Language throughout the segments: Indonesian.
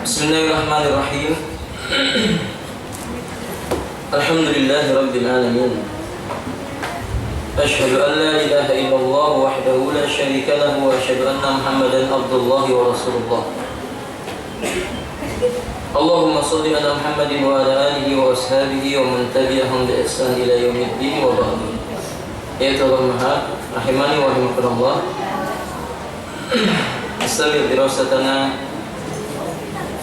Bismillahirrahmanirrahim. Alhamdulillahirabbil alamin. Asyhadu an la ilaha illallah wahdahu la syarika lahu wa asyhadu anna Muhammadan abdullahi wa rasulullah. Allahumma shalli ala Muhammadin wa ala alihi wa ashabihi wa man tabi'ahum bi ihsan ila yaumiddin wa ba'd. Ya Tuhan, rahimani wa rahimakumullah. Istamir dirasatana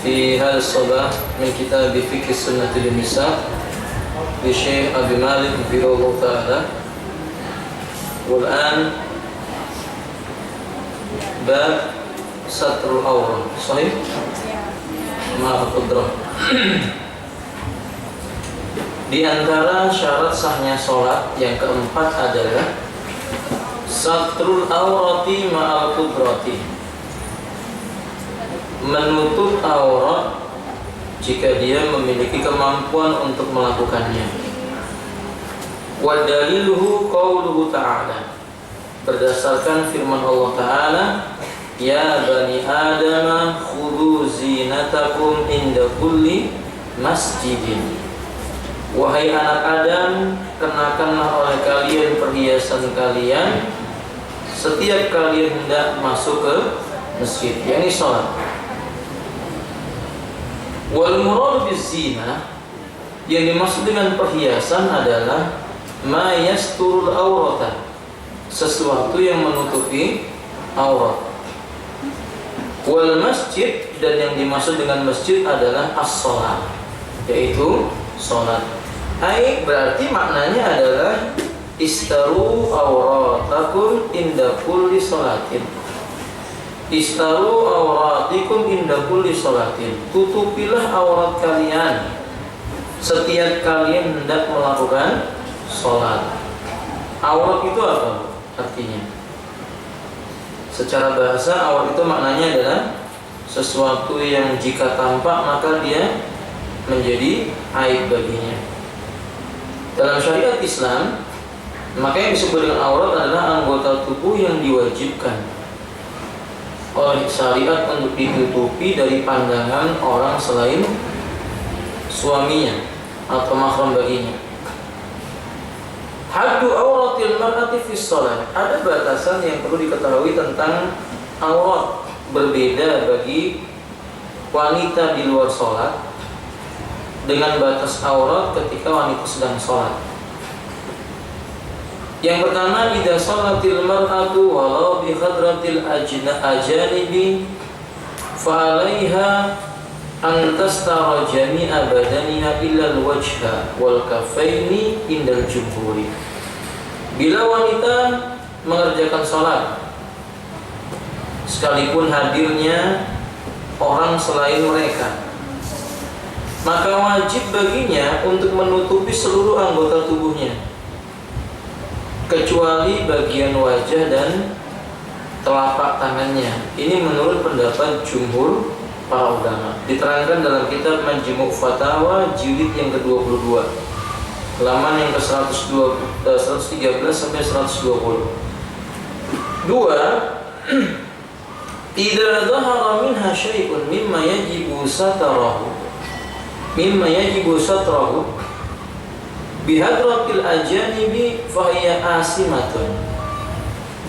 في هذا الصباح من كتاب فقه السنة للنساء للشيخ أبي مالك رحمه الله تعالى. والآن باب ستر العورة. صحيح؟ Maaf Udra. Di antara syarat sahnya sholat yang keempat adalah satrul aurati ma'al qudrati, menutup aurat jika dia memiliki kemampuan untuk melakukannya. Wa daliluhu qauluhu ta'ala, berdasarkan firman Allah Ta'ala, ya bani Adam khudhu zinatakum inda kulli masjidin. Wahai anak Adam, kenakanlah oleh kalian perhiasan kalian setiap kalian hendak masuk ke masjid, yakni salat. Wal murad bizina, yang dimaksud dengan perhiasan adalah ma yasturul aurata, sesuatu yang menutupi aurat. Wal masjid, dan yang dimaksud dengan masjid adalah as-shalah, yaitu salat. Ai berarti maknanya adalah istaru auratakum inda kulli salatin. Istaru auratikum inda kulli salatin, tutupilah aurat kalian setiap kalian hendak melakukan sholat. Aurat itu apa artinya? Secara bahasa aurat itu maknanya adalah sesuatu yang jika tampak maka dia menjadi aib baginya. Dalam syariat Islam, maka yang disebut dengan aurat adalah anggota tubuh yang diwajibkan oleh syariat untuk ditutupi dari pandangan orang selain suaminya atau mahram baginya. Haddu auratil mar'ati fi shalah, ada batasan yang perlu diketahui tentang aurat berbeda bagi wanita di luar sholat dengan batas aurat ketika wanita sedang sholat. Yang pertama, idza shalatil mar'atu walau bi khadratil ajanibi fa 'alaiha an tastara jami'a badaniha illa al-wajha wal kaffaini indal jumhuri. Bila wanita mengerjakan salat sekalipun hadirnya orang selain mereka, maka wajib baginya untuk menutupi seluruh anggota tubuhnya kecuali bagian wajah dan telapak tangannya. Ini menurut pendapat jumhur para ulama. Diterangkan dalam kitab Majmu' Fatawa jilid yang ke-22, halaman yang ke-113 sampai 120. Dua, idza dhahara minha syai'un mimma yajibu satrahu bihadratil ajanibi fahiya asimatun.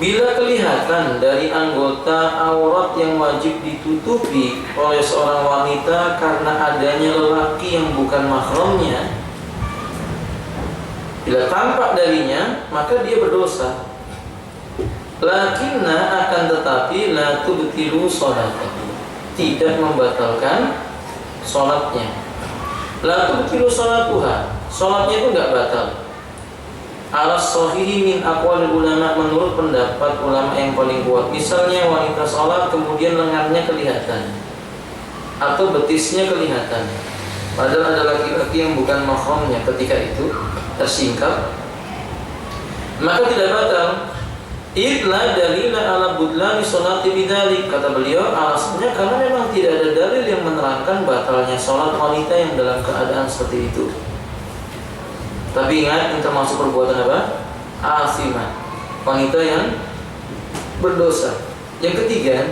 Bila kelihatan dari anggota aurat yang wajib ditutupi oleh seorang wanita karena adanya lelaki yang bukan mahramnya, bila tampak darinya maka dia berdosa. Lakinna, akan tetapi, la tubtilu sholatahu, tidak membatalkan sholatnya. La tubtilu sholatuha, sholatnya itu enggak batal. Alas shahihi min aqwalil ulama, menurut pendapat ulama yang paling kuat. Misalnya wanita sholat kemudian lengannya kelihatan atau betisnya kelihatan, padahal ada laki-laki yang bukan mahramnya ketika itu tersingkap, maka tidak batal. Idla dalila ala budlani sholati bidzalik, kata beliau, alasannya karena memang tidak ada dalil yang menerangkan batalnya sholat wanita yang dalam keadaan seperti itu. Tapi ingat, ini termasuk perbuatan apa? Asimah, wanita yang berdosa. Yang ketiga,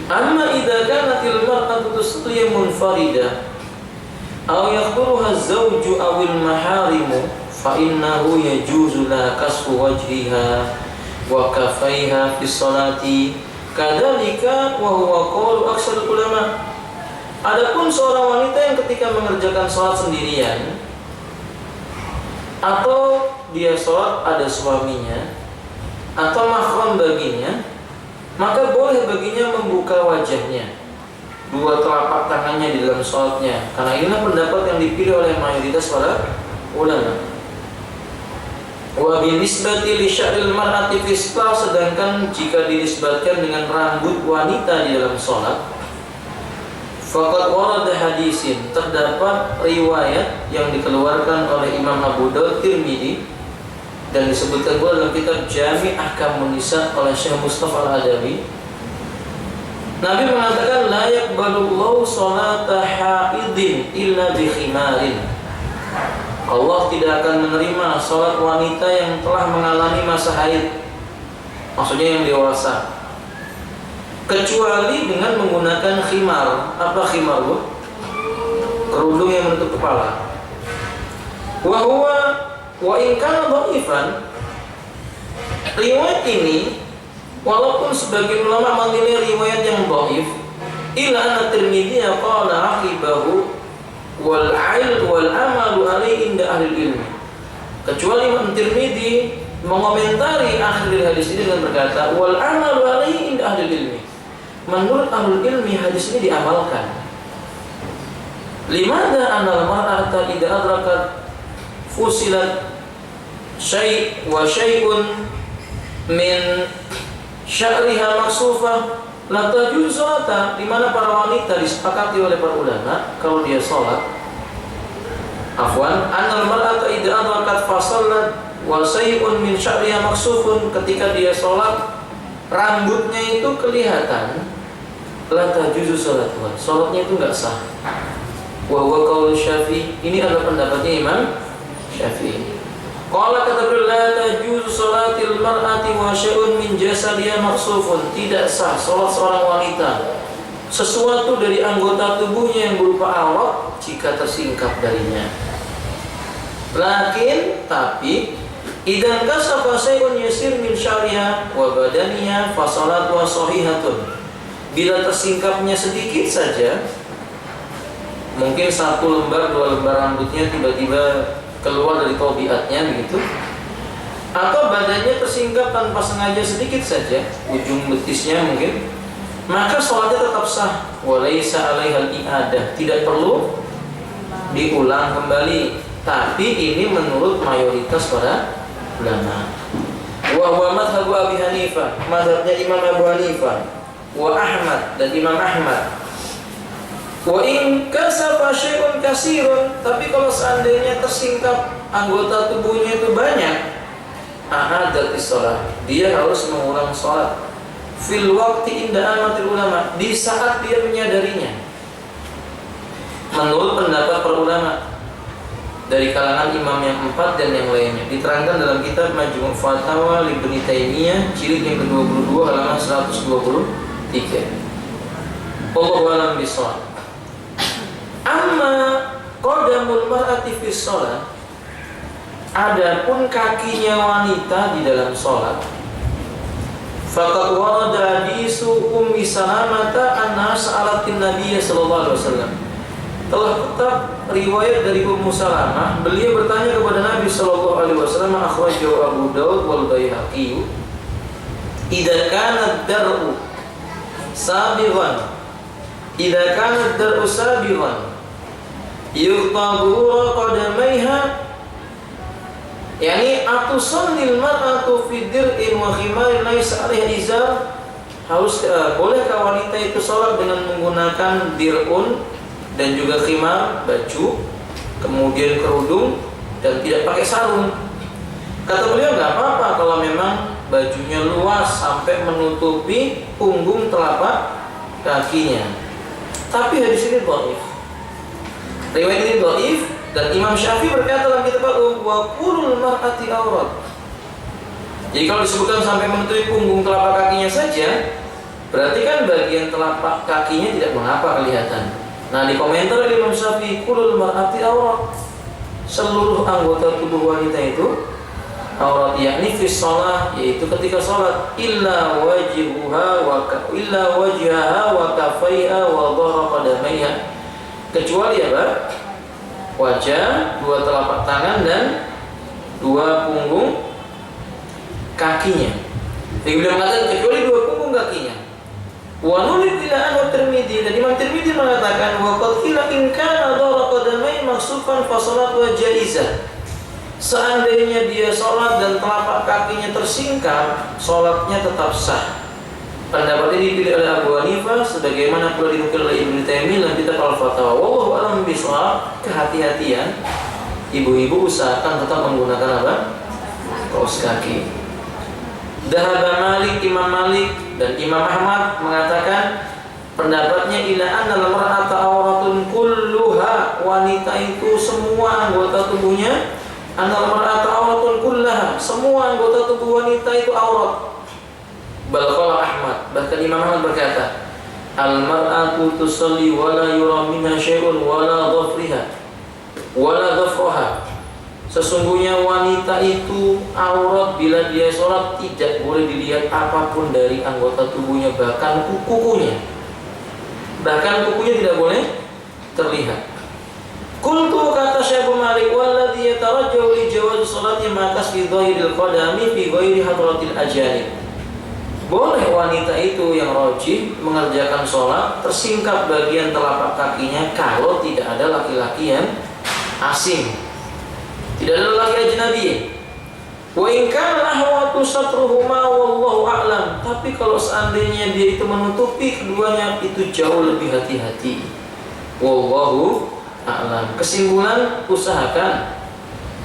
Amma idza kanatil mar'atu tusalli munfarida aw yaqturuha az-zawju aw al-maharimu fa innahu yajuzu la kasfu wajhiha wa kafaiha fi sholati kadzalika wa huwa qaulu aksar ulama. Adapun seorang wanita yang ketika mengerjakan sholat sendirian atau dia sholat ada suaminya atau mahram baginya, maka boleh baginya membuka wajahnya, dua telapak tangannya di dalam sholatnya, karena inilah pendapat yang dipilih oleh mayoritas para ulama. Wa binisbati li sya'ril mar'ati fi shalah, sedangkan jika dinisbatkan dengan rambut wanita di dalam sholat, faqad warada hadisin, terdapat riwayat yang dikeluarkan oleh Imam Abu Daud, Tirmidzi, dan disebutkan pula dalam kitab Jami' Ahkamun Nisa oleh Syekh Mustafa Al-Adawi. Nabi mengatakan la yaqbalullahu sholata haidin illa bi khimarin. Allah tidak akan menerima salat wanita yang telah mengalami masa haid, maksudnya yang dewasa, kecuali dengan menggunakan khimar. Apa khimar, Bu? Kerudung yang menutup kepala. Wa in kana dhaifan, riwayat ini walaupun sebagian ulama menilai riwayat yang dhaif, illa anna Tirmidzi qala aqibahu wal 'ail wal amalu alaihi inda ahli ilmi. Kecuali Imam Tirmidzi mengomentari akhir hadis ini dengan berkata wal amalu alaihi inda ahli ilmi. Menurut ahli ilmi hadis ini diamalkan. Limadha anal mar'ata idza adrakat fusilat syai' wa syai'un min sya'riha maksufah la tajuz sholata, di mana para wanita disepakati oleh para ulama kalau dia sholat, anal mar'ata idza adrakat fasallat wa syai'un min sya'riha maksufun, ketika dia sholat rambutnya itu kelihatan, la tajuzu sholatuha, sholatnya itu enggak sah. Wa huwa qaul Syafi'i, ini adalah pendapatnya Imam Syafi'i. Qala kata beliau la tajuzu sholatil mar'ati wa syai'un min jasadiha maksufun, tidak sah sholat seorang wanita sesuatu dari anggota tubuhnya yang berupa aurat jika tersingkap darinya. Tapi idan kasafa syai'un yasir min sya'riha wa badaniha fa sholatuha shahihatun, bila tersingkapnya sedikit saja, mungkin 1 lembar 2 lembar rambutnya tiba-tiba keluar dari tabiatnya begitu, atau badannya tersingkap tanpa sengaja sedikit saja, ujung betisnya mungkin, maka sholatnya tetap sah. Walaysa 'alaihal i'adah, tidak perlu diulang kembali. Tapi ini menurut mayoritas para ulama. Wa huwa madhhabu Abi Hanifah, mazhabnya Imam Abu Hanifah, wa Ahmad, dan Imam Ahmad. Wa in kasafa syai'un kasirun, tapi kalau seandainya tersingkap anggota tubuhnya itu banyak, a'adatis shalah, dia harus mengulang sholat fil waqti inda amatil ulama, di saat dia menyadarinya. Menurut pendapat para ulama dari kalangan imam yang 4 dan yang lainnya, diterangkan dalam kitab Majmu' Fatawa Ibnu Taimiyah jilid yang ke-22 halaman 123. Wallahu a'lam bishawab. Amma qadamul mar'ati fi shalah, adapun kakinya wanita di dalam sholat, faqad warada hadisu Ummi Salamata anna sa'alatin Nabiy sallallahu alaihi wasallam. Telah tetap riwayat dari Ummu Salamah, beliau bertanya kepada Nabi sallallahu alaihi wasallam, akhrajahu Abu Daud wal Baihaqi, idza kana ad-dar'u sabighan, idza kana ad-dar'u sabighan yuqtabura qadamaiha, yani atusallil mar'atu fi dir'in wa khimarin laysa 'alaiha izar, harus bolehkah wanita itu sholat dengan menggunakan dir'un dan juga khimar, baju, kemudian kerudung, dan tidak pakai sarung? Kata beliau, nggak apa-apa kalau memang bajunya luas sampai menutupi punggung telapak kakinya. Tapi hadis ini dhaif. Riwayat ini dhaif, dan Imam Syafi'i berkata dalam kitab wa kulul mar'ati aurat. Jadi kalau disebutkan sampai menutupi punggung telapak kakinya saja, Berarti kan bagian telapak kakinya tidak mengapa kelihatan. Nah, di komentar Imam Syafi'i, kulul mar'ati aurat, seluruh anggota tubuh wanita itu aurat, yakni fi shalah, yaitu ketika salat, illa wajhaha wa kafaiha wa dhahra qadamaiha, kecuali apa? Wajah, dua telapak tangan dan dua punggung kakinya. Jadi beliau mengatakan kecuali dua punggung kakinya. Wa nulid ila At-Tirmidzi, dan Imam Tirmidzi mengatakan wa qad qila in kana dhahra qadamai maksufan fa salatu jaizah. Seandainya dia sholat dan telapak kakinya tersingkap, sholatnya tetap sah. Pendapat ini dipilih oleh Abu Hanifah, sebagaimana pula dinukil oleh Ibnu Taimiyah dalam kitab Al-Fatwa. Wallahu a'lam bishawab. Kehati-hatian, ibu-ibu usahakan tetap menggunakan apa? Kaos kaki. Dhahaba Malik, Imam Malik dan Imam Ahmad mengatakan pendapatnya ila annal mar'ata auratun kulluha, wanita itu semua anggota tubuhnya, annal mar'ata auratun kullaha, semua anggota tubuh wanita itu aurat. Bal qala Ahmad, bahkan Imam Ahmad berkata, al mar'atu tusalli wa la yura minha syai'un wa la dhafriha wa la dhafraha. Sesungguhnya wanita itu aurat bila dia sholat, tidak boleh dilihat apapun dari anggota tubuhnya, bahkan kukunya. Bahkan kukunya tidak boleh terlihat. Qultu, kata Syekh Malik, walladhi yatarajjahu li jawaz sholati ma kasbi dhahiril qadami fi ghairi hadratil ajanib. Boleh wanita itu yang rajih mengerjakan sholat tersingkap bagian telapak kakinya kalau tidak ada laki-laki yang asing, tidak ada laki ajnabi. Wa in kana ahwatu satruhuma wallahu a'lam. Tapi kalau seandainya dia itu menutupi keduanya, itu jauh lebih hati-hati. Wallahu a'lam. Kesimpulan, usahakan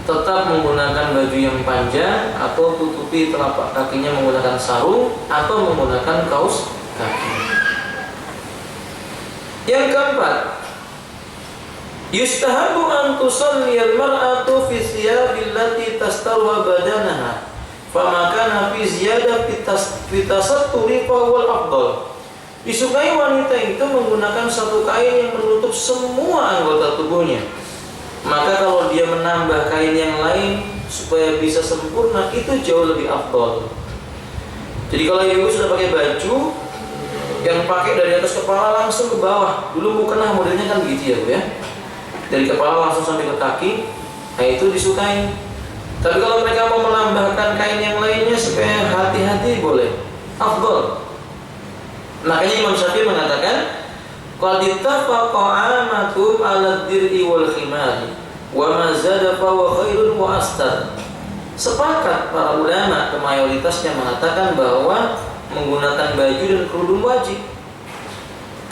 tetap menggunakan baju yang panjang atau tutupi telapak kakinya menggunakan sarung atau menggunakan kaos kaki. Yang keempat, yustahabu an tusalli al-mar'atu fi thiyabil lati tastawa badanaha, fa kana fi ziyadah fi tasatturi fa huwal afdal. Disukai wanita itu menggunakan satu kain yang menutup semua anggota tubuhnya. Maka kalau dia menambah kain yang lain supaya bisa sempurna, itu jauh lebih afdal. Jadi kalau ibu sudah pakai baju yang pakai dari atas kepala langsung ke bawah, dulu mukena modelnya kan gitu ya Bu ya, dari kepala langsung sampai ke kaki, nah itu disukai. Tapi kalau mereka mau menambahkan kain yang lainnya supaya hati-hati, boleh, afdal. Makanya Imam Syafi'i mengatakan, qad ittafaqa 'amatum 'ala ad-dir'i wal khimari wa ma zada fa wa khairun wa astar. Sepakat para ulama mayoritasnya mengatakan bahwa menggunakan baju dan kerudung wajib.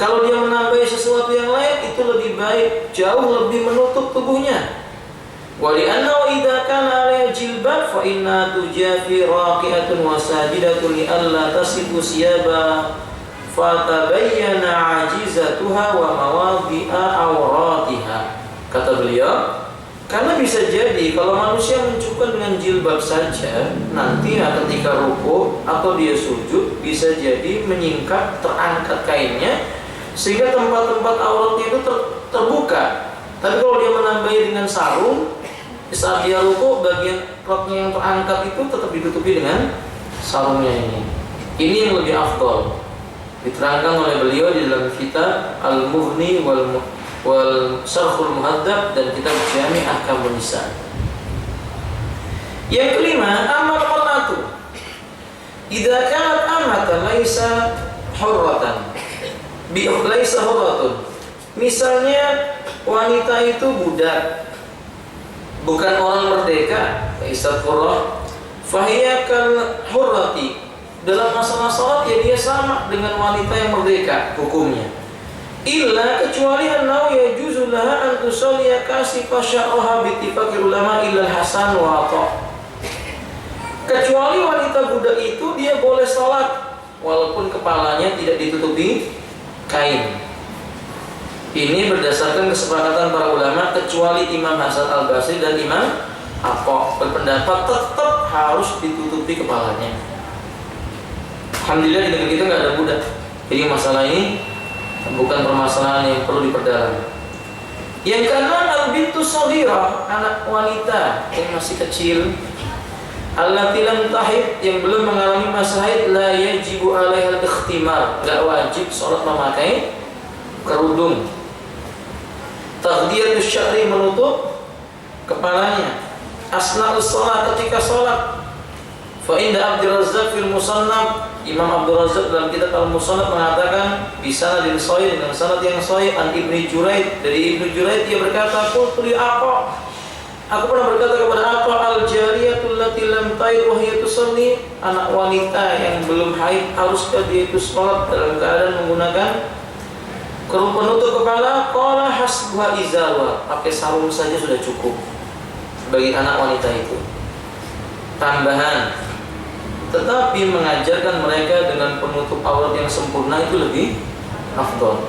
Kalau dia menambahi sesuatu yang lain, itu lebih baik, jauh lebih menutup tubuhnya. Wa li'annahu idza kana 'ala jilbab fa inna tujafi raqi'atun wa sajidatun li alla tasifu siyaba fatabayyana ajizatuha wa mawadhi'a awratiha. Kata beliau, karena bisa jadi kalau manusia mencukupkan dengan jilbab saja, nanti ketika ruku atau dia sujud bisa jadi menyingkap, terangkat kainnya sehingga tempat-tempat auratnya itu terbuka. Tapi kalau dia menambahi dengan sarung, saat dia ruku bagian roknya yang terangkat itu tetap ditutupi dengan sarungnya ini. Ini yang lebih afdal. Diterangkan oleh beliau di dalam kitab Al-Mughni wal Syarhul Muhadzab dan kitab Jami' Ahkamun Nisa. Yang kelima, amal mar'atu idza kanat amatan laisa hurratan laisa hurratun. Misalnya wanita itu budak, bukan orang merdeka, laisa hurrah, fahiya kal hurrati. Dalam masalah sholat ya dia sama dengan wanita yang merdeka hukumnya. Illa, kecuali annahu yajuzu laha an tusalliya kasifa sya'raha bi ittifaqil ulama illa al-Hasan wa Atha. Kecuali wanita budak itu dia boleh sholat walaupun kepalanya tidak ditutupi kain. Ini berdasarkan kesepakatan para ulama, kecuali Imam Hasan Al-Basri dan Imam Atha berpendapat tetap harus ditutupi kepalanya. Alhamdulillah di negeri kita nggak ada budak. Jadi masalah ini bukan permasalahan yang perlu diperdalam. Yang keenam, al-bintu shaghirah, anak wanita yang masih kecil, allati lam tahid, yang belum mengalami masa haid, la yajibu 'alaiha al-ikhtimar, enggak wajib salat memakai kerudung. Taghdiyatu sya'ri, menutup kepalanya. Asna'us shalah, ketika salat. Fa inda Abdul Razzaq fil Musannaf, Imam Abdul Razzaq dalam kitab Al-Musannaf mengatakan bisa dengan sahih, dengan sanad yang sahih, an Ibnu Juraid, dari Ibnu Juraid dia berkata, qultu li apa? Aku pernah berkata kepada apa, al-jariyatul lati lam tahid wa hiya tusalli, anak wanita yang belum haid haruskah dia itu salat dalam keadaan menggunakan kerudung penutup kepala? Qala hasbuha izarwa, pakai sarung saja sudah cukup bagi anak wanita itu. Tambahan, tetapi mengajarkan mereka dengan penutup aurat yang sempurna itu lebih afdal.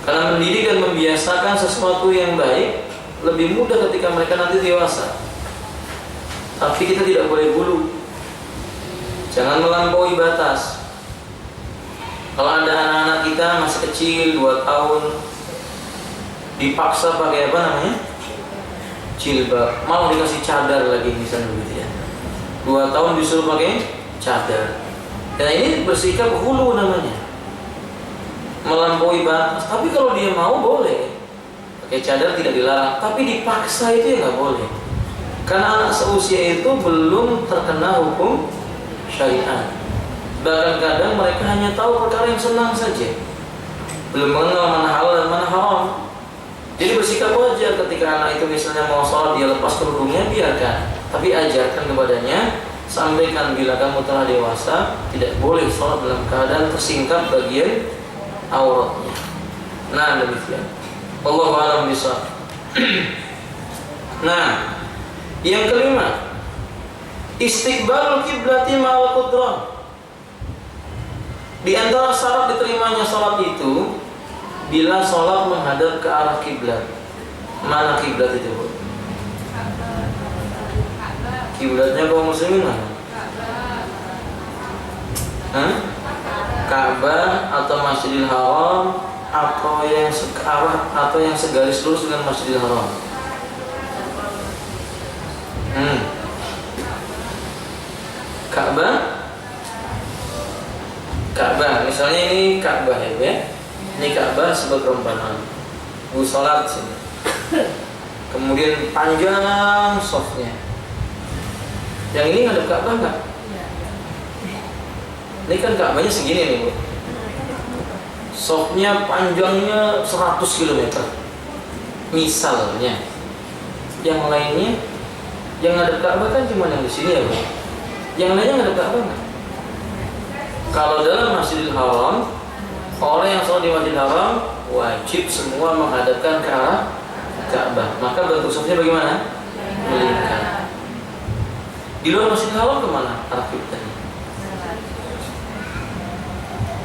Karena mendidik dan membiasakan sesuatu yang baik lebih mudah ketika mereka nanti dewasa. Tapi kita tidak boleh gulu, jangan melampaui batas. Kalau ada anak-anak kita masih kecil 2 tahun dipaksa pakai apa namanya? Jilbab, mau dikasih cadar lagi misalnya begitu ya. 2 tahun disuruh pakai cadar. Dan ini bersikap hulu namanya, melampaui batas. Tapi kalau dia mau boleh pakai cadar, tidak dilarang. Tapi dipaksa itu ya nggak boleh. Karena anak seusia itu belum terkena hukum syariat. Bahkan kadang mereka hanya tahu perkara yang senang saja, belum mengenal mana halal dan mana haram. Jadi bersikap wajar ketika anak itu misalnya mau sholat, dia lepas kerudungnya, biarkan. Tapi ajarkan kepadanya, sampaikan bila kamu telah dewasa, tidak boleh sholat dalam keadaan tersingkap bagian auratnya. Nah, demikian. Wallahu a'lam bishawab. Nah, yang kelima, istiqbalul kiblati ma'al qudrah. Di antara syarat diterimanya sholat itu bila sholat menghadap ke arah kiblat. Mana kiblat itu, Bu? Kiblatnya kaum muslimin mana? Ka'bah atau Masjidil Haram, atau yang searah atau yang segaris lurus dengan Masjidil Haram? Ka'bah, misalnya ini Ka'bah ya. Ini Ka'bah sebagai perumpamaan. Bu sholat sini. Kemudian panjang softnya. Yang ini ngadep Ka'bah enggak? Ini kan Ka'bahnya segini nih, Bu. Softnya panjangnya 100 km. Misalnya. Yang lainnya yang ngadep Ka'bah kan cuma yang di sini ya, Bu. Yang lainnya ngadep Ka'bah enggak? Kalau dalam Masjidil Haram, orang yang sholat di Masjidil Haram wajib semua menghadapkan ke arah Ka'bah. Maka bentuk softnya bagaimana? Melingkar. Di luar Masjidil Haram kemana arah kiblatnya?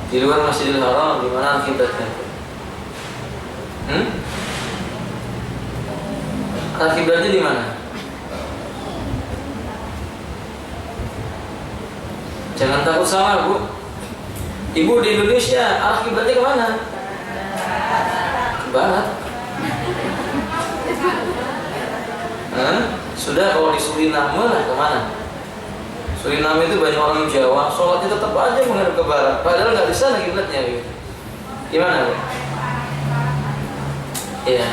Di luar Masjidil Haram di mana arah kiblatnya? Arah kiblatnya di mana? Jangan takut salah, Bu. Ibu di Indonesia arah kiblatnya kemana? Ke barat. Sudah kalau di Suriname lah kemana? Suriname itu banyak orang Jawa, sholatnya tetap aja menghadap ke barat. Padahal nggak di sana kiblatnya gitu. Gimana, Bu? Ya.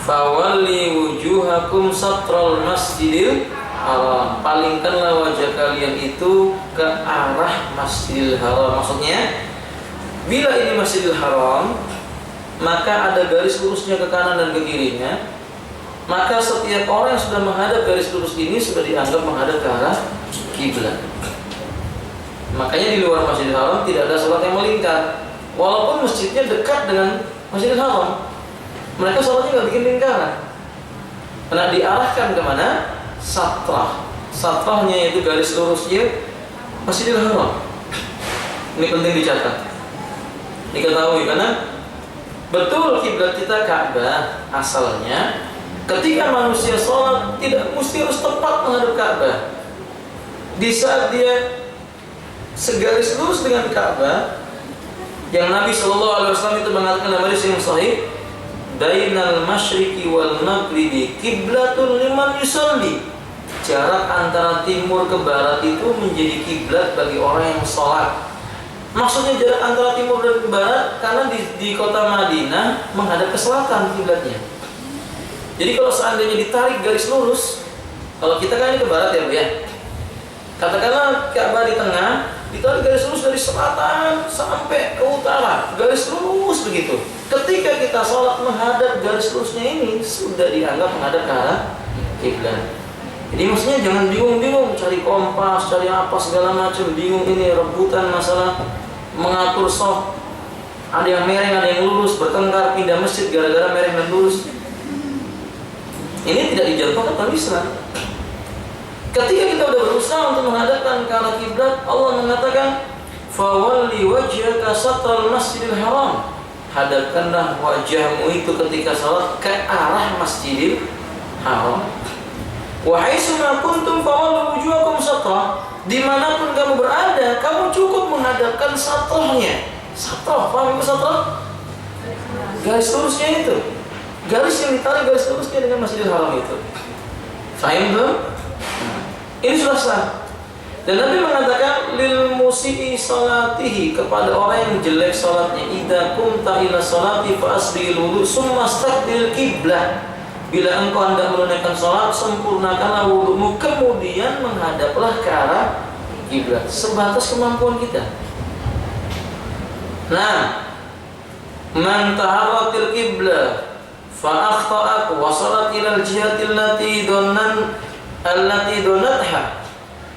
Fawalli wujuhakum satral masjidil haram. Palingkanlah wajah kalian itu ke arah Masjidil Haram. Maksudnya, bila ini Masjidil Haram, maka ada garis lurusnya ke kanan dan ke kirinya. Maka setiap orang yang sudah menghadap garis lurus ini sudah dianggap menghadap ke arah kiblat. Makanya di luar Masjidil Haram tidak ada sholat yang melingkar. Walaupun masjidnya dekat dengan Masjidil Haram, mereka sholatnya nggak bikin lingkaran. Karena diarahkan kemana? Satrah. Satrahnya yaitu garis lurusnya Masjidil Haram. Ini penting dicatat, diketahui, karena betul kiblat kita Ka'bah asalnya. Ketika manusia sholat tidak mesti harus tepat menghadap Ka'bah. Di saat dia segaris lurus dengan Ka'bah, yang Nabi Shallallahu Alaihi Wasallam itu mengatakan dalam hadis yang sahih, Bainal masyriqi wal maghribi kiblatun liman yusalli. Jarak antara timur ke barat itu menjadi kiblat bagi orang yang sholat. Maksudnya jarak antara timur dan ke barat karena di kota Madinah menghadap ke selatan kiblatnya. Jadi kalau seandainya ditarik garis lurus, kalau kita kan ini ke barat ya Bu ya, katakanlah Ka'bah di tengah, ditarik garis lurus dari selatan sampai ke utara, garis lurus begitu. Ketika kita sholat menghadap garis lurusnya ini sudah dianggap menghadap ke arah kiblat. Jadi maksudnya jangan bingung-bingung cari kompas, cari apa segala macam, bingung ini rebutan masalah mengatur shaf. Ada yang mereng, ada yang lurus, bertengkar pindah masjid gara-gara mereng dan lurus. Ini tidak dijatuhkan oleh Islam. Ketika kita sudah berusaha untuk menghadapkan ke arah kiblat, Allah mengatakan, "Fawalli wajhaka satral masjidil haram." Hadapkanlah wajahmu itu ketika salat ke arah Masjidil Haram. Wa haitsuma kuntum fawallu wujuhakum satrah. Dimanapun kamu berada, kamu cukup menghadapkan satrahnya. Satrah, paham itu satrah? Garis lurusnya itu. Garis yang ditarik garis lurusnya dengan Masjidil Haram itu. Faham belum? Ini sudah sah. Dan Nabi mengatakan lil musii salatihi, kepada orang yang jelek salatnya, idza kumta ila salati fa asbil wudu summa staqbil qiblah. Bila engkau hendak menunaikan salat, sempurnakanlah wudumu, kemudian menghadaplah ke arah kiblat sebatas kemampuan kita. Nah, man taharratil qiblah fa akhta'at wa salat ila al-jihati allati donatha.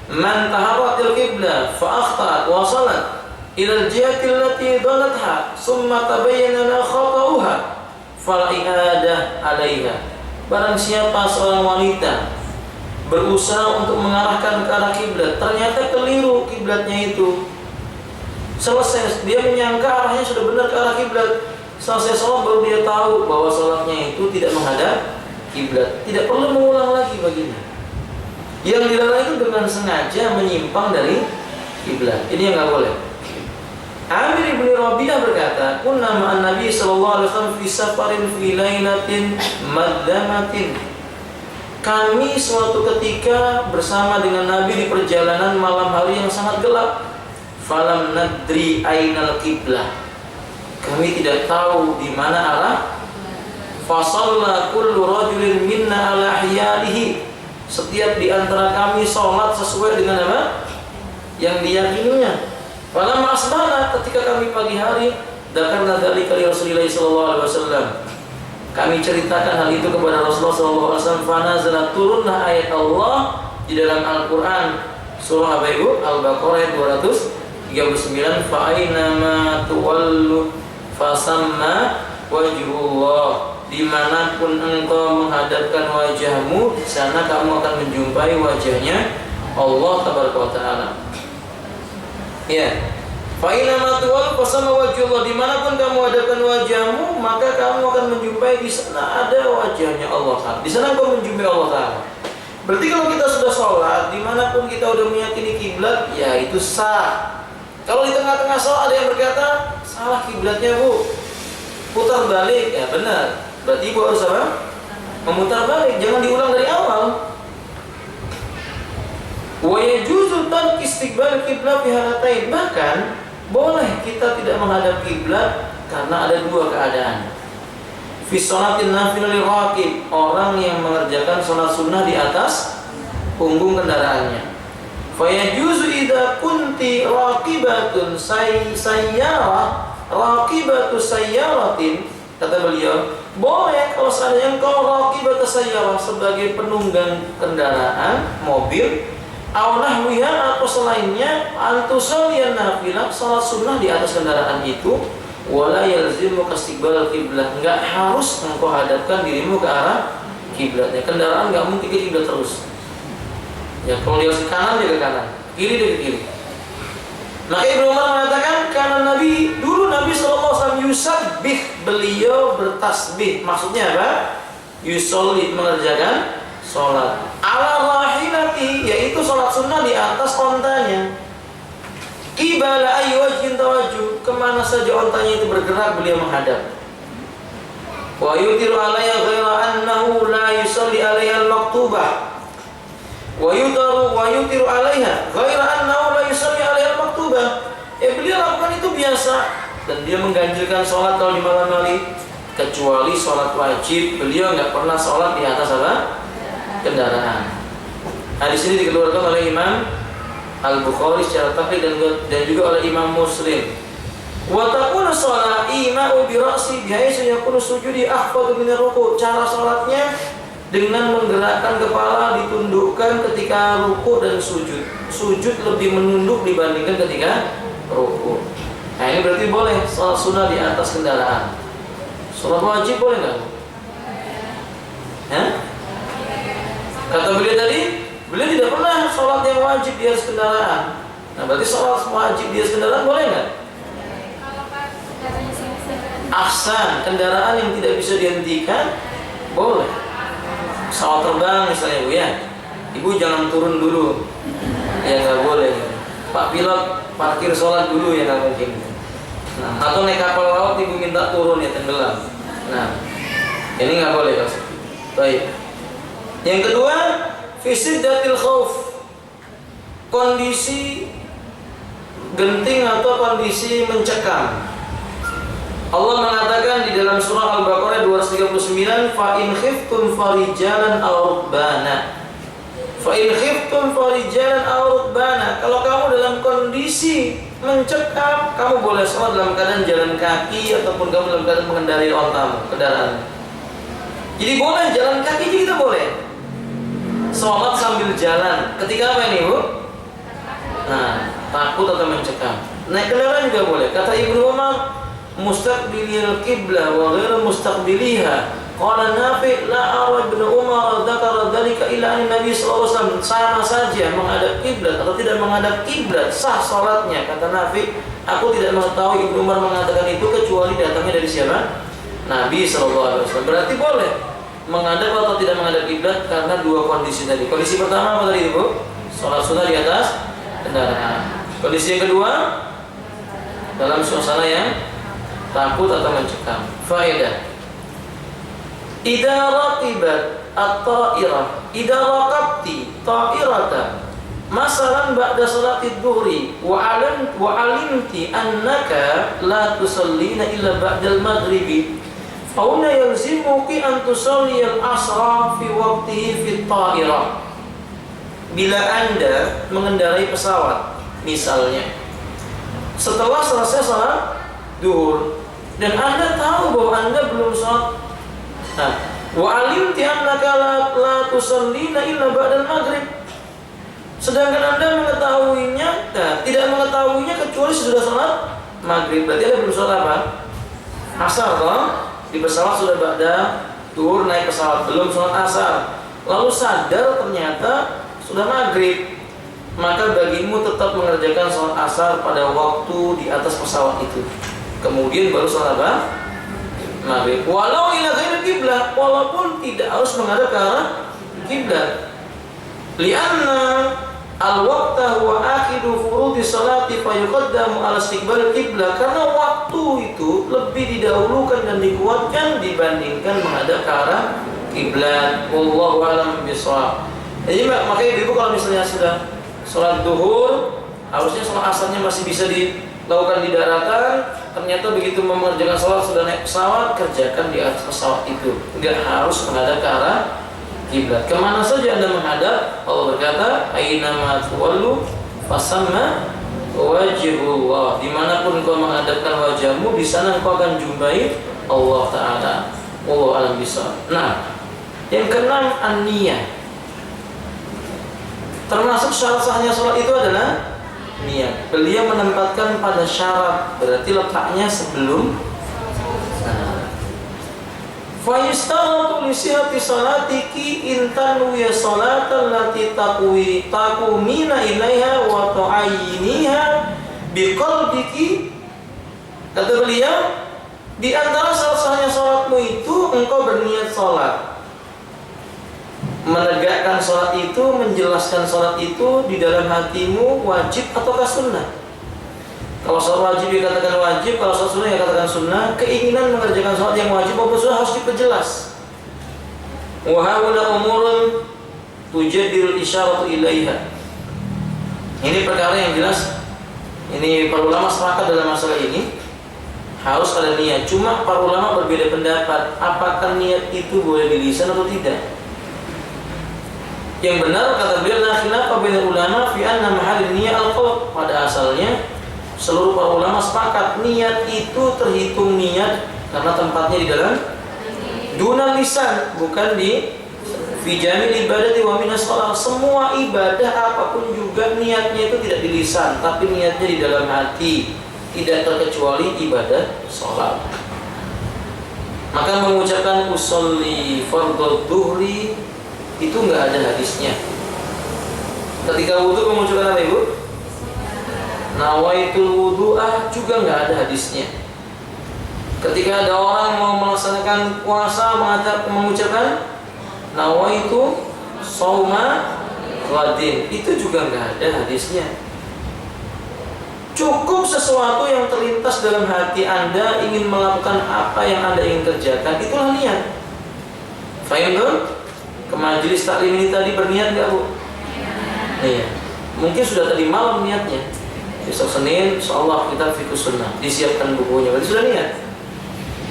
Man taharratil qiblah fa akhta'at wa salat ila al-jihati allati donatha summa tabayyana la khata'uha fal i'adah 'alaiha. Barang siapa seorang wanita berusaha untuk mengarahkan ke arah kiblat, ternyata keliru kiblatnya itu. Selesai dia menyangka arahnya sudah benar ke arah kiblat. Selesai sholat baru dia tahu bahwa sholatnya itu tidak menghadap kiblat. Tidak perlu mengulang lagi baginya. Yang dilarang itu dengan sengaja menyimpang dari kiblat. Ini yang nggak boleh. Amir bin Rabi'ah berkata, "Kunna ma'an Nabi sallallahu alaihi wasallam fi safarin fi lailatin madzamatin." Kami suatu ketika bersama dengan Nabi di perjalanan malam hari yang sangat gelap. Falam nadri ainal qiblah. Kami tidak tahu di mana arah. Fasalla kullu rajulin minna ala hiyalihi. Setiap di antara kami sholat sesuai dengan apa yang diyakininya. Falamma asbahna, ketika kami pagi hari, dzakarna dzalika li Rasulillah sallallahu alaihi wasallam. Kami ceritakan hal itu kepada Rasulullah sallallahu alaihi wasallam. Fanazalat, turunlah ayat Allah di dalam Al-Qur'an surah apa Ibu? Al-Baqarah ayat 239, fa aynama tuwallu fasamma wajhullah. Dimanapun engkau menghadapkan wajahmu, di sana kamu akan menjumpai wajahnya Allah tabaraka wa taala. Ya, fa inama tuwal fasama wajhullah, dimanapun kamu hadapkan wajahmu, maka kamu akan menjumpai di sana ada wajahnya Allah Taala. Di sana kamu menjumpai Allah Taala. Berarti kalau kita sudah sholat, dimanapun kita sudah meyakini kiblat, ya itu sah. Kalau di tengah-tengah sholat ada yang berkata salah kiblatnya Bu, putar balik, ya benar. Berarti Ibu harus apa? Memutar balik, jangan diulang dari awal. Wa yajuzu tark istiqbal qiblah fi halatain. Bahkan boleh kita tidak menghadap kiblat karena ada dua keadaan. Fi sholatin nafilah lil raqib, orang yang mengerjakan sholat sunnah di atas punggung kendaraannya. Fa yajuzu idza kunti raqibatun sayyarah, raqibatu sayyaratin, kata beliau, boleh kalau seandainya engkau raqibatu sayyarah sebagai penunggang kendaraan mobil, aw nahwiha atau selainnya, antusaliyan nafilah, salat sunnah di atas kendaraan itu, wala yalzimu istiqbal kiblat, enggak harus engkau hadapkan dirimu ke arah kiblatnya. Kendaraan enggak mungkin ke kiblat terus. Ya, kalau dia ke kanan dia ke kanan, kiri dia ke kiri. Maka Ibnu Umar mengatakan karena dulu Nabi SAW yusabbih, beliau bertasbih. Maksudnya apa? Yusolli, mengerjakan sholat ala rahilati, yaitu sholat sunnah di atas ontanya. Qibala ayyi wajhin tawajjuh, kemana saja ontanya itu bergerak beliau menghadap. Wa yutiru alaiha ghaira annahu la yusalli alaiha al-maktubah. Wa yutiru alaiha ghaira annahu la yusalli alaiha al-maktubah. Beliau lakukan itu biasa, dan dia mengganjilkan sholat kalau di malam hari, kecuali sholat wajib beliau nggak pernah sholat di atas apa? Kendaraan. Nah, di sini dikeluarkan oleh Imam Al-Bukhari secara takrib dan juga oleh Imam Muslim. Wa taqulu shalah ima'u bi ra'si bihaitsu yakunu sujudi ahfadu min ruku'. Cara salatnya dengan menggerakkan kepala ditundukkan ketika ruku dan sujud. Sujud lebih menunduk dibandingkan ketika ruku. Nah, ini berarti boleh salat sunnah di atas kendaraan. Salat wajib boleh enggak? Kata beliau tadi, beliau tidak pernah sholat yang wajib di atas kendaraan. Nah, berarti sholat wajib di atas kendaraan boleh nggak? Ahsan, kendaraan yang tidak bisa dihentikan boleh. Pesawat terbang misalnya, Bu ya, Ibu jangan turun dulu, ya nggak boleh. Pak pilot parkir sholat dulu, ya nggak mungkin. Nah, atau naik kapal laut Ibu minta turun, ya tenggelam. Nah, ini nggak boleh, Pak. Baik. Yang kedua, fisiddatil khauf, kondisi genting atau kondisi mencekam. Allah mengatakan di dalam surah Al-Baqarah 239, fa in khiftum farijalan aw rukbana. Fa in khiftum farijalan aw rukbana. Kalau kamu dalam kondisi mencekam, kamu boleh sholat dalam keadaan jalan kaki ataupun kamu dalam keadaan mengendarai ontamu, kendaraan. Jadi boleh jalan kaki, kita boleh sholat sambil jalan. Ketika apa ini, Bu? Nah, takut atau mencekam. Naik kendaraan juga boleh. Kata Ibnu Umar, mustaqbilil qiblah wa ghairu mustaqbiliha. Qala Nafi' la ara Ibnu Umar dzakara dzalika illa an Nabi sallallahu alaihi wasallam. Sama saja menghadap kiblat atau tidak menghadap kiblat sah salatnya. Kata Nafi', aku tidak mengetahui Ibnu Umar mengatakan itu kecuali datangnya dari siapa? Nabi sallallahu alaihi wasallam. Berarti boleh menghadap atau tidak menghadap kiblat karena dua kondisi tadi. Kondisi pertama apa tadi, Bu? Sholat sunnah di atas kendaraan. Kondisi yang kedua, dalam suasana yang takut atau mencekam. Faedah: idza raqibat at-ta'irah, idza raqabti ta'iratan masalan ba'da salatid dhuhri wa alimti annaka la tusallina illa ba'dal maghribi. Fauna yalzimuki an tusalli al-asra fi waqtihi fi ta'irah. Bila Anda mengendarai pesawat, misalnya setelah selesai salat duhur dan Anda tahu bahwa Anda belum salat, wa alimti annaka la tusallina illa ba'dal maghrib. Sedangkan Anda mengetahuinya, tidak mengetahuinya kecuali sudah salat maghrib. Berarti Anda belum salat apa? Asar, toh? Di pesawat sudah ba'da duhur, naik pesawat belum sholat asar, lalu sadar ternyata sudah maghrib, maka bagimu tetap mengerjakan sholat asar pada waktu di atas pesawat itu, kemudian baru sholat apa? Maghrib. Walau ila ghairi qiblah, walaupun tidak harus menghadap ke arah kiblat. Lianna al-waqta huwa akhidu furudhi salati fa yuqaddamu ala istiqbal qiblah, karena waktu itu lebih didahulukan dan dikuatkan dibandingkan menghadap ke arah kiblat. Wallahu a'lam bishawab. Jadi makanya Ibu kalau misalnya sudah sholat duhur, harusnya sholat asarnya masih bisa dilakukan di daratan, ternyata begitu mengerjakan sholat sudah naik pesawat, kerjakan di atas pesawat itu, enggak harus menghadap ke arah kiblat. Kemana saja Anda menghadap, Allah berkata, ainama tuwallu fasamma wajhullah. Dimanapun kau menghadapkan wajahmu, di sana kau akan jumpai Allah Taala. Wallahu a'lam bishawab. Nah, yang keenam, an-niyah. Termasuk syarat sahnya sholat itu adalah niat. Beliau menempatkan pada syarat, berarti letaknya sebelum. Fayustaratu li sihhati salatiki in tanwiya salatan lati taqumina ilaiha wa tu'ayyiniha biqalbiki. Kata beliau, di antara syarat-syaratnya salatmu itu engkau berniat salat, menegakkan salat itu, menjelaskan salat itu di dalam hatimu wajib ataukah sunnah. Kalau sholat wajib dikatakan wajib, kalau sholat sunnah dikatakan sunnah. Keinginan mengerjakan sholat yang wajib maupun sunnah harus diperjelas. Wa haula umurun tujaddirul isyaratu ilaiha. Ini perkara yang jelas. Ini para ulama sepakat dalam masalah ini. Harus ada niat. Cuma para ulama berbeda pendapat, apakah niat itu boleh di lisan atau tidak. Yang benar kata beliau, la khilafa bainal ulama fi anna mahal niyyah al-qalb. Pada asalnya seluruh para ulama sepakat niat itu terhitung niat karena tempatnya di dalam dunal lisan, bukan di fi jamil ibadati wa minas shalah. Semua ibadah apapun juga niatnya itu tidak di lisan, tapi niatnya di dalam hati. Tidak terkecuali ibadah sholat. Maka mengucapkan usolli fardhu dhuhri itu enggak ada hadisnya. Ketika wudu mengucapkan apa ibu? Nawaitul wudu'ah juga enggak ada hadisnya. Ketika ada orang mau melaksanakan puasa mengucapkan nawaitu shauma ghadin, itu juga enggak ada hadisnya. Cukup sesuatu yang terlintas dalam hati Anda ingin melakukan apa yang Anda ingin kerjakan, itulah niat. Fahim belum? Ke majelis taklim ini tadi berniat nggak bu? Iya. Mungkin sudah tadi malam niatnya. Besok Senin, insyaallah kita fiqhus sunnah. Disiapkan bukunya, berarti sudah niat.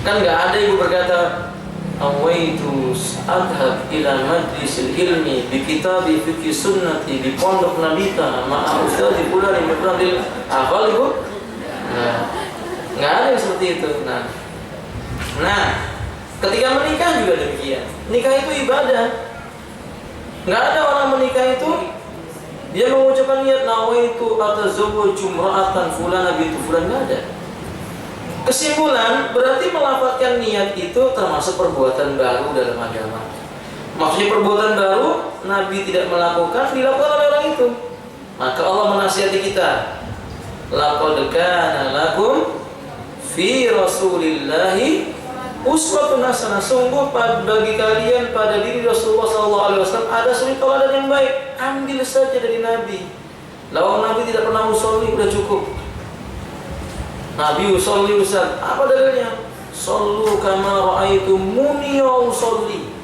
Kan nggak ada ibu berkata, awaitu adhab ila majlisil ilmi bi kitabi fiqhi sunnati di pondok nabita ma'a ustadzi fulan bin fulan hafal ibu? Nah, nggak ada yang seperti itu. Nah, ketika menikah juga demikian. Nikah itu ibadah. Nggak ada orang menikah itu dia mengucapkan niat nawaitu atazawwaju imra'atan fulana bintu fulan, nggak ada. Kesimpulan, berarti melafalkan niat itu termasuk perbuatan baru dalam agama. Maksudnya perbuatan baru, Nabi tidak melakukan, dilakukan oleh orang itu. Maka Allah menasihati kita, laqad kana lakum fi rasulillahi uswatun hasanah. Sungguh bagi kalian pada diri Rasulullah SAW ada suri tauladan yang baik. Ambil saja dari Nabi. Lawan Nabi tidak pernah usolli, sudah cukup. Nabi usolli ustaz, apa dalilnya? Sallu kama ra'aitumuni usolli.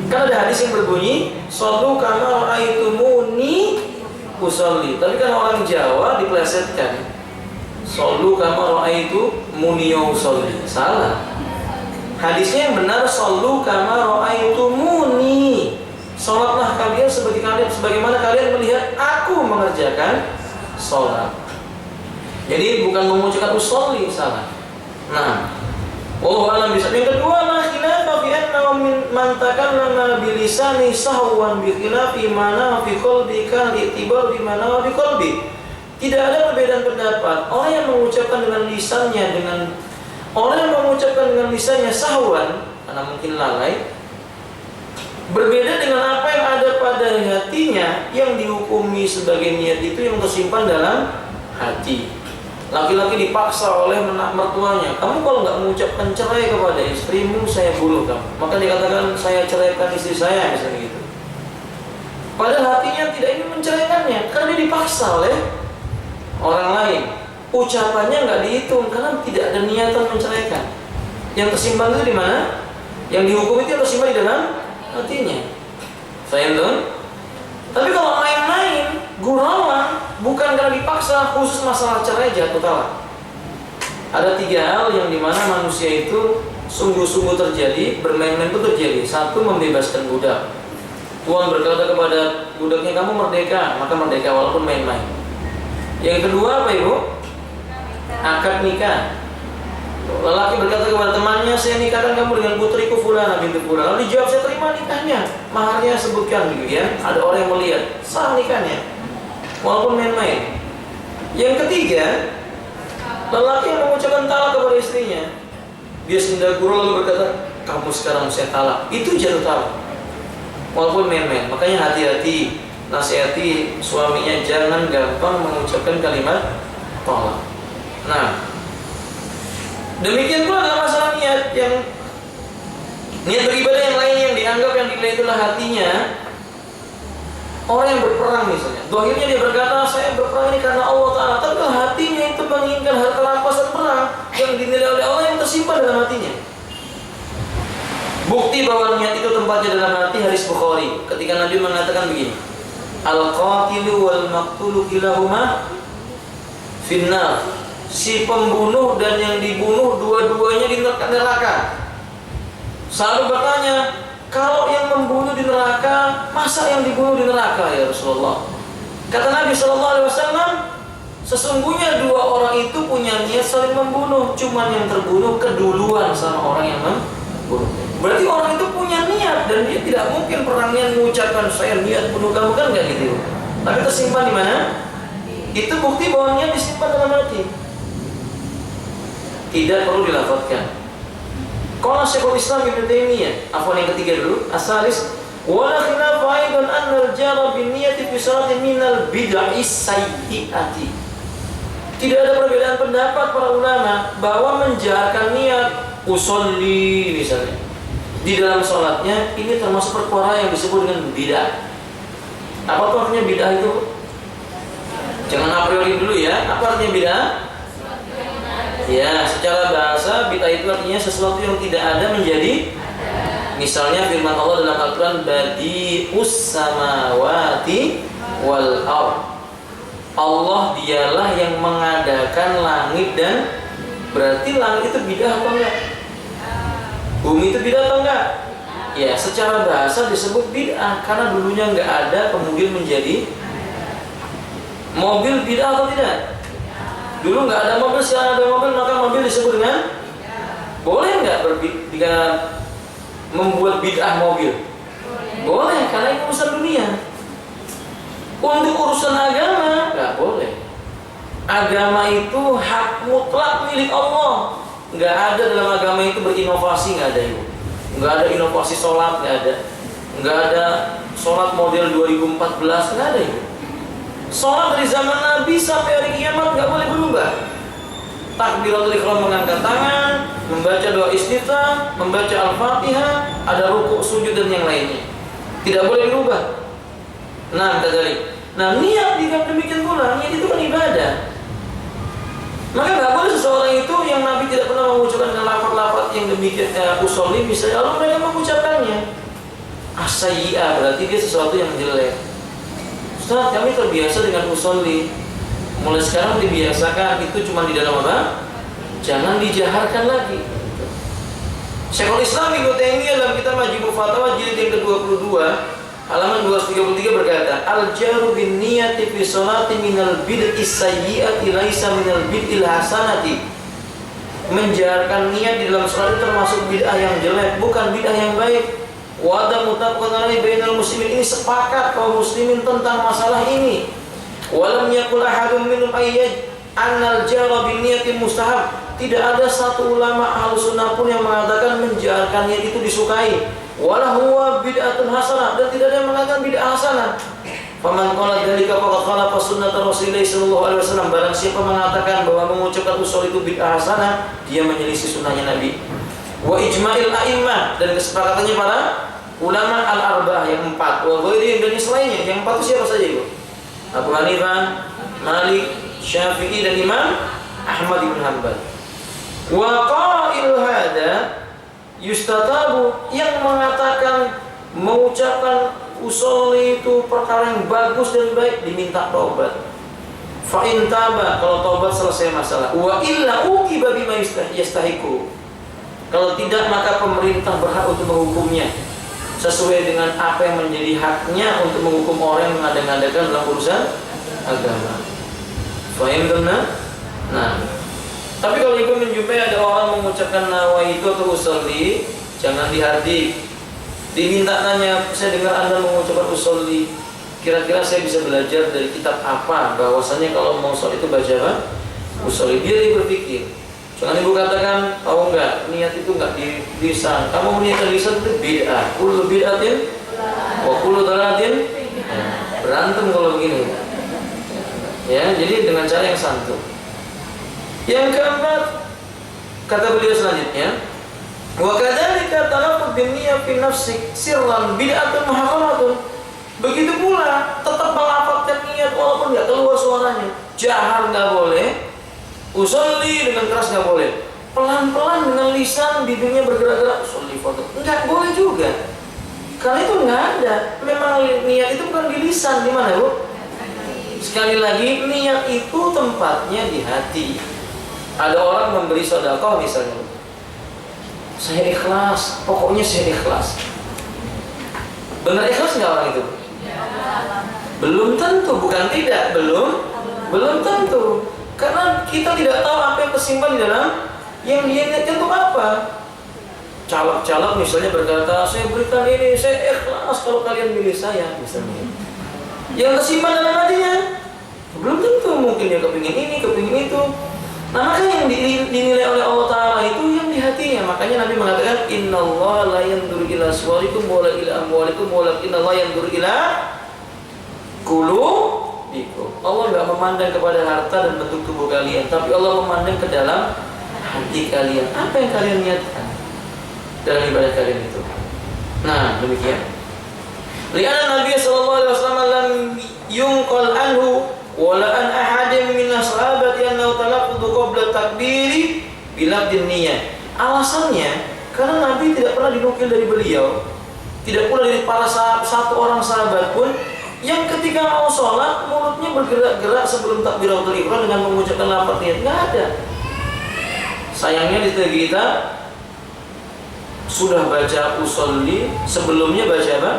Kan ada hadis yang berbunyi sallu kama ra'aitumuni usolli. Tapi kan orang Jawa diplesetkan. Sallu kama ra'aitumuni usolli. Salah. Hadisnya yang benar sallu kama ra'aitumuni. Salatlah kalian sebagaimana kalian melihat aku mengerjakan salat. Jadi bukan mengucapkan usolli, salah. Nah, wallahu a'lam bishawab. Yang kedua, la khilafa fi anna man takallama bi lisani sahwan bi khilafi mana fi qalbi kan i'tibar bi mana fi qalbi. Tidak ada perbedaan pendapat. Orang yang mengucapkan dengan lisannya sahwan karena mungkin lalai, berbeda dengan apa yang ada pada hatinya yang dihukumi sebagai niat itu yang tersimpan dalam hati. Laki-laki dipaksa oleh mertuanya, kamu kalau nggak mengucapkan cerai kepada istrimu, saya bunuh kamu. Maka dikatakan saya ceraikan istri saya, misalnya gitu. Padahal hatinya tidak ingin menceraikannya, karena dia dipaksa oleh orang lain. Ucapannya nggak dihitung, karena tidak ada niatan menceraikan. Yang tersimpan itu di mana? Yang dihukum itu yang tersimpan di dalam hatinya. Faham dong? Tapi kalau main-main, gurauan, bukan karena dipaksa, khusus masalah cerai jatuh talak. Ada 3 hal yang dimana manusia itu sungguh-sungguh terjadi, bermain-main itu terjadi. 1, membebaskan budak. Tuhan berkata kepada budaknya, kamu merdeka, maka merdeka walaupun main-main. Yang kedua apa ibu? Akad nikah. Lelaki berkata kepada temannya, saya nikahkan kamu dengan putriku fulana bintu fulan. Lalu dijawab, saya terima nikahnya, maharnya sebutkan gitu ya. Ada orang yang melihat, sah nikahnya walaupun main-main. Yang ketiga, lelaki yang mengucapkan talak kepada istrinya, dia sendaguro lalu berkata, kamu sekarang saya talak. Itu jatuh talak walaupun main-main. Makanya hati-hati, nasihati suaminya jangan gampang mengucapkan kalimat talak. Nah, demikian pula dalam masalah niat beribadah yang lain yang dianggap yang dinilai itulah hatinya. Orang yang berperang misalnya, dohirnya dia berkata saya berperang ini karena Allah Ta'ala, tapi kalau hatinya itu menginginkan harta rampasan perang yang dinilai oleh Allah yang tersimpan dalam hatinya. Bukti bahwa niat itu tempatnya dalam hati hadis Bukhari ketika Nabi mengatakan begini, al-qatilu wal maqtulu kilahuma finnar. Si pembunuh dan yang dibunuh dua-duanya di neraka. Sahabat bertanya, kalau yang membunuh di neraka, masa yang dibunuh di neraka ya Rasulullah? Kata Nabi SAW, sesungguhnya dua orang itu punya niat saling membunuh, cuman yang terbunuh keduluan sama orang yang membunuh. Berarti orang itu punya niat dan dia tidak mungkin perangnya mengucapkan saya niat bunuh kamu, kan nggak gitu. Tapi tersimpan di mana? Itu bukti bahwa niat disimpan dalam hati. Tidak perlu dilafazkan. Qala Syekhul Islam Ibnu Taimiyah, afwan yang ketiga dulu, asalis wala khilafa aidan anna al-jara bin niyyati fi salatin minal bid'ah sayyi'ati. Tidak ada perbedaan pendapat para ulama bahwa menjaharkan niat usolli misalnya di dalam salatnya ini termasuk perkara yang disebut dengan bid'ah. Apa tuh artinya bid'ah itu? Jangan a priori dulu ya. Apa artinya bid'ah? Ya, secara bahasa bid'ah itu artinya sesuatu yang tidak ada menjadi. Misalnya firman Allah dalam Al-Quran, badi'us samawati wal ardh. Allah dialah yang mengadakan langit dan, berarti langit itu bid'ah atau enggak? Bumi itu bid'ah atau enggak? Ya, secara bahasa disebut bid'ah karena dulunya enggak ada kemudian menjadi. Mobil bid'ah atau tidak? Dulu nggak ada mobil, sekarang ada mobil, maka mobil disebut dengan. Boleh nggak membuat bid'ah mobil? Boleh, karena itu urusan dunia. Untuk urusan agama nggak boleh. Agama itu hak mutlak milik Allah. Nggak ada dalam agama itu berinovasi, nggak ada itu. Nggak ada inovasi sholat, nggak ada. Nggak ada sholat model 2014, nggak ada itu. Sholat dari zaman Nabi sampai hari kiamat nggak boleh berubah. Takbiratul ihram mengangkat tangan, membaca doa istiftah, membaca al-fatihah, ada rukuk, sujud dan yang lainnya. Tidak boleh berubah. Nah, niat juga demikian pula. Niat itu kan ibadah. Maka nggak boleh seseorang itu yang Nabi tidak pernah mengucapkan dengan lafaz-lafaz yang demikian usolli misalnya, lalu mereka mengucapkannya. As-sayyi'ah berarti dia sesuatu yang jelek. Ustaz, kami terbiasa dengan usolli. Mulai sekarang dibiasakan itu cuma di dalam apa? Jangan dijaharkan lagi. Syekhul Islam Ibnu Taimiyah dalam kitab Majmu' Fatawa jilid yang ke-22 halaman 233 berkata, al-jaru bin niyati fi sholati minal bid'i sayyi'ati laisa minal bid'il hasanati. Menjaharkan niat di dalam salat termasuk bid'ah yang jelek, bukan bid'ah yang baik. Wada mutabqan alaihi bainal muslimin, ini sepakat kaum muslimin tentang masalah ini. Walam yakul ahadun minhum ayyad annal jara bin niyati mustahab. Tidak ada satu ulama Ahlussunnah pun yang mengatakan menjaharkan niat itu disukai. Wala huwa bid'atun hasanah, dan tidak ada yang mengatakan bid'ah hasanah. Faman qala dzalika faqad khalafa sunnah Rasulullah sallallahu alaihi wasallam. Barang siapa mengatakan bahwa mengucapkan usul itu bid'ah hasanah, dia menyelisih sunnahnya Nabi. Wa ijma'il a'immah, dan kesepakatannya para ulama al-arba'ah yang 4. Wa ghairi dan selainnya. Yang 4 itu siapa saja itu? Abu Hanifah, Malik, Syafi'i dan Imam Ahmad bin Hanbal. Wa qa'il hada yustatabu, yang mengatakan mengucapkan usolli itu perkara yang bagus dan baik, diminta taubat. Fa in taba, kalau taubat selesai masalah. Wa illa uqiba bima yastahiqu. Kalau tidak maka pemerintah berhak untuk menghukumnya sesuai dengan apa yang menjadi haknya untuk menghukum orang yang mengada-ngadakan dalam urusan agama. Fahim benar? Nah, tapi kalau ibu menjumpai ada orang mengucapkan nawaitu atau usolli, jangan dihardik. Diminta tanya, saya dengar Anda mengucapkan usolli, kira-kira saya bisa belajar dari kitab apa bahwasanya kalau mau sholat itu baca apa? Usolli. Dia berpikir. Jangan ibu katakan, tahu enggak, niat itu enggak di lisan. Kamu meniatkan lisan itu bid'ah. Kullu bid'atin wa kullu dhalalatin. Berantem kalau begini. Ya, jadi dengan cara yang santun. Yang keempat, kata beliau selanjutnya, wa kadzalika talaffuz bin niyyah fi nafsik sirran bid'atun muharramatun. Begitu pula tetap melafalkan niat walaupun nggak keluar suaranya. Jahar nggak boleh, usolli dengan keras nggak boleh. Pelan-pelan dengan lisan bibirnya bergerak-gerak usolli fardhu nggak boleh juga. Karena itu nggak ada. Memang niat itu bukan di lisan, di mana Bu? Sekali lagi niat itu tempatnya di hati. Ada orang memberi sedekah misalnya, saya ikhlas, pokoknya saya ikhlas. Benar ikhlas nggak orang itu? Belum tentu, bukan tidak, belum tentu. Karena kita tidak tahu apa yang tersimpan di dalam yang dia niatkan itu apa. Caleg-caleg misalnya berkata, saya berikan ini, saya ikhlas kalau kalian milih saya, misalnya. Yang tersimpan dalam hatinya belum tentu, mungkin dia kepingin ini, kepingin itu. Nah, maka yang dinilai oleh Allah Ta'ala itu yang di hatinya. Makanya Nabi mengatakan, innallaha la yanzuru ila suwarikum wala ila amwalikum walakin Allah yanzuru ila qulubikum. Allah enggak memandang kepada harta dan bentuk tubuh kalian, tapi Allah memandang ke dalam hati kalian. Apa yang kalian niatkan dalam ibadah kalian itu. Nah, demikian. Li'anna Nabi sallallahu alaihi wasallam lam yunqal anhu wala an ahadin min ashabati annahu talaqqu qabla takbiri bilafdin niyyah. Alasannya karena Nabi tidak pernah dinukil dari beliau, tidak pula dari para satu orang sahabat pun yang ketika mau sholat mulutnya bergerak-gerak sebelum takbiratul ihram dengan mengucapkan lafaz niat. Enggak ada. Sayangnya di negeri kita sudah baca usolli, sebelumnya baca apa?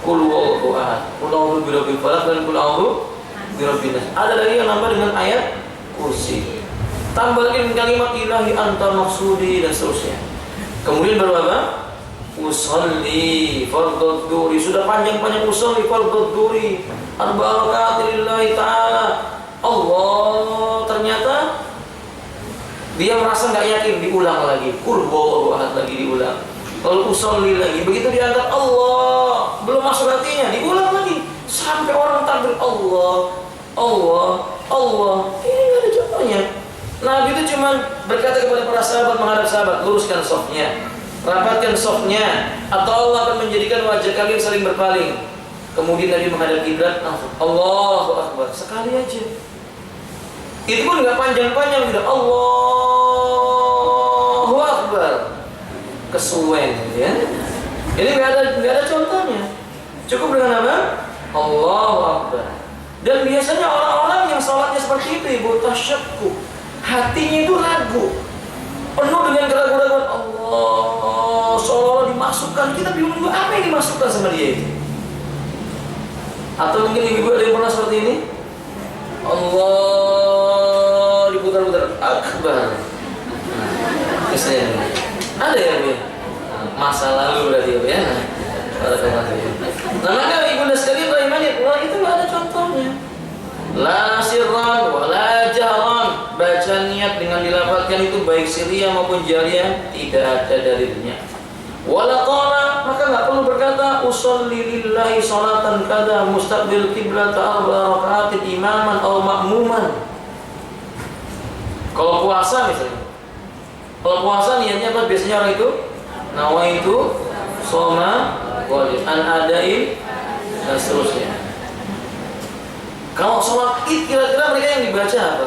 Qul huwallahu ahad, qul a'udzu birabbil falaq dan qul a'udzu birabbin nas. Ada lagi yang nambah dengan ayat kursi. Tambahin kalimat ilahi anta maksudi dan seterusnya. Kemudian baru apa? Usolli fardhu dzuri. Sudah panjang-panjang usolli fardhu dzuri. Arba'a rakaat lillahi ta'ala. Allah, ternyata dia merasa nggak yakin, diulang lagi. Qul huwallahu ahad lagi diulang. Lalu usolli lagi. Begitu diangkat Allah, belum masuk hatinya, diulang lagi. Sampai orang takbir Allah, Allah, Allah. Ini nggak ada contohnya. Nabi itu cuma berkata kepada para sahabat, menghadap sahabat, luruskan safnya, rapatkan safnya, atau Allah akan menjadikan wajah kalian saling berpaling. Kemudian Nabi menghadap kiblat, Allahu Akbar, sekali aja. Itu pun nggak panjang-panjang, gitu. Allahu Akbar, kesuwen, ya. Ini nggak ada contohnya. Cukup dengan apa? Allahu Akbar. Dan biasanya orang-orang yang sholatnya seperti itu, ibu, tasyakku, hatinya itu ragu, penuh dengan keraguan-keraguan. Allah, seolah-olah dimasukkan. Kita bingung juga apa yang dimasukkan sama dia itu. Atau mungkin ibu ada yang pernah seperti ini? Allah diputar-putar, Akbar. Misalnya, ada ya Bu? Masa lalu berarti ya. Nah, maka ibu dan sekalian rahimani, wah itu nggak ada contohnya. La sirran wa la jahran. Baca niat dengan dilafalkan itu baik sirriyah maupun jariyah tidak ada dalilnya. Wala qala, maka nggak perlu berkata usolli lillahi salatan kada mustaqbil qiblat arba rakaatin imaman atau makmuman. Kalau puasa misalnya, kalau puasa niatnya apa biasanya orang itu? Nawaitu shoma wajib an adain dan seterusnya. Kalau sholat id kira-kira mereka yang dibaca apa?